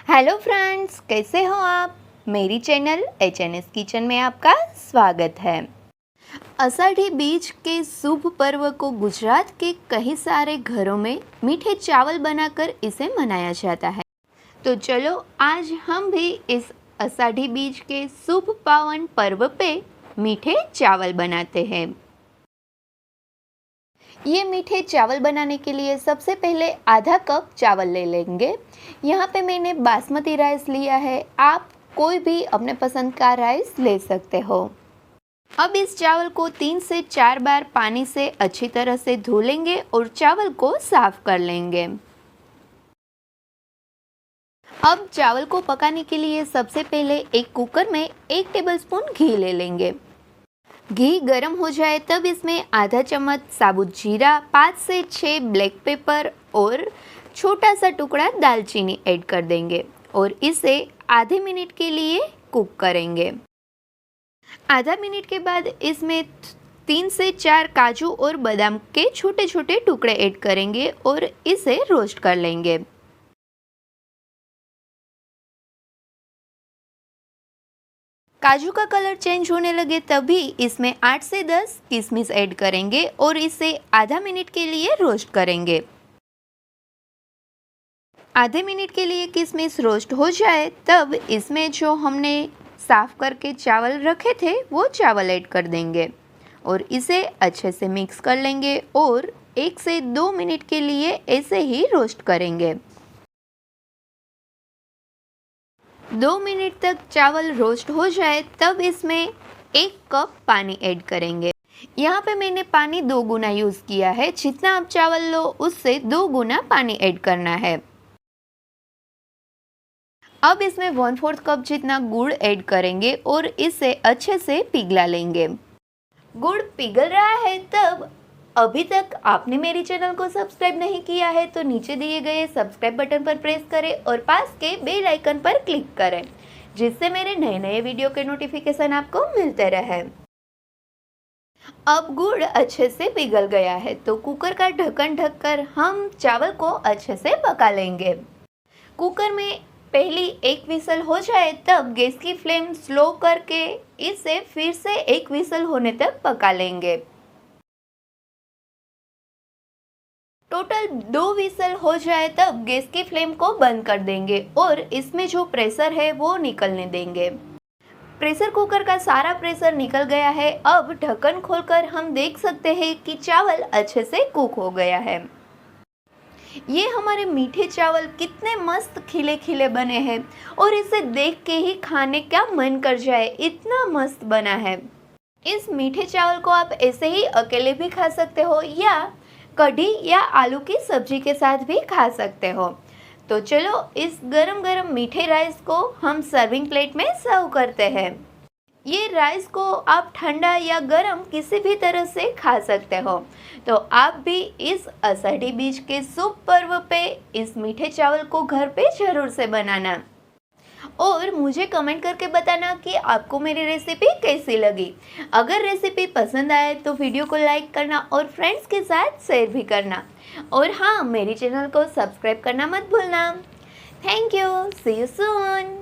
Hello friends, कैसे हो आप। मेरी चैनल एच.एन.एस किचन में आपका स्वागत है। आषाढ़ी बीज के शुभ पर्व को गुजरात के कई सारे घरों में मीठे चावल बनाकर इसे मनाया जाता है। तो चलो आज हम भी इस आषाढ़ी बीज के शुभ पावन पर्व पे मीठे चावल बनाते हैं। ये मीठे चावल बनाने के लिए सबसे पहले आधा कप चावल ले लेंगे। यहाँ पे मैंने बासमती राइस लिया है, आप कोई भी अपने पसंद का राइस ले सकते हो। अब इस चावल को 3 से 4 बार पानी से अच्छी तरह से धो लेंगे और चावल को साफ कर लेंगे। अब चावल को पकाने के लिए सबसे पहले एक कुकर में 1 टेबलस्पून घी ले लेंगे। घी गर्म हो जाए तब इसमें आधा चम्मच साबुत जीरा, 5 से 6 ब्लैक पेपर और छोटा सा टुकड़ा दालचीनी ऐड कर देंगे और इसे आधे मिनट के लिए कुक करेंगे। आधा मिनट के बाद इसमें 3 से 4 काजू और बादाम के छोटे छोटे टुकड़े ऐड करेंगे और इसे रोस्ट कर लेंगे। काजू का कलर चेंज होने लगे तभी इसमें 8 से 10 किशमिश ऐड करेंगे और इसे आधा मिनट के लिए रोस्ट करेंगे। आधे मिनट के लिए किशमिश रोस्ट हो जाए तब इसमें जो हमने साफ करके चावल रखे थे वो चावल ऐड कर देंगे और इसे अच्छे से मिक्स कर लेंगे और 1 से 2 मिनट के लिए ऐसे ही रोस्ट करेंगे। 2 मिनट तक चावल रोस्ट हो जाए तब इसमें 1 कप पानी ऐड करेंगे। यहाँ पे मैंने पानी 2 गुना यूज़ किया है, जितना आप चावल लो उससे 2 गुना पानी ऐड करना है। अब इसमें 1/4 कप जितना गुड़ ऐड करेंगे और इसे अच्छे से पिघला लेंगे। गुड़ पिघल रहा है तब अभी तक आपने मेरी चैनल को सब्सक्राइब नहीं किया है तो नीचे दिए गए सब्सक्राइब बटन पर प्रेस करें और पास के बेल आइकन पर क्लिक करें, जिससे मेरे नए नए वीडियो के नोटिफिकेशन आपको मिलते रहे। अब गुड़ अच्छे से पिघल गया है तो कुकर का ढक्कन ढककर हम चावल को अच्छे से पका लेंगे। कुकर में पहली 1 विसल हो जाए तब गैस की फ्लेम स्लो करके इसे फिर से 1 विसल होने तक पका लेंगे। टोटल 2 विसल हो जाए तब गैस की फ्लेम को बंद कर देंगे और इसमें जो प्रेशर है वो निकलने देंगे। प्रेशर कुकर का सारा प्रेशर निकल गया है। अब ढक्कन खोलकर हम देख सकते हैं कि चावल अच्छे से कुक हो गया है। ये हमारे मीठे चावल कितने मस्त खिले खिले बने हैं और इसे देख के ही खाने का मन कर जाए, इतना मस्त बना है। इस मीठे चावल को आप ऐसे ही अकेले भी खा सकते हो या कढ़ी या आलू की सब्जी के साथ भी खा सकते हो। तो चलो इस गरम गरम मीठे राइस को हम सर्विंग प्लेट में सर्व करते हैं। ये राइस को आप ठंडा या गरम किसी भी तरह से खा सकते हो। तो आप भी इस आषाढ़ी बीज के शुभ पर्व पे इस मीठे चावल को घर पे जरूर से बनाना और मुझे कमेंट करके बताना कि आपको मेरी रेसिपी कैसी लगी। अगर रेसिपी पसंद आए तो वीडियो को लाइक करना और फ्रेंड्स के साथ शेयर भी करना और हाँ, मेरी चैनल को सब्सक्राइब करना मत भूलना। Thank you, see you soon.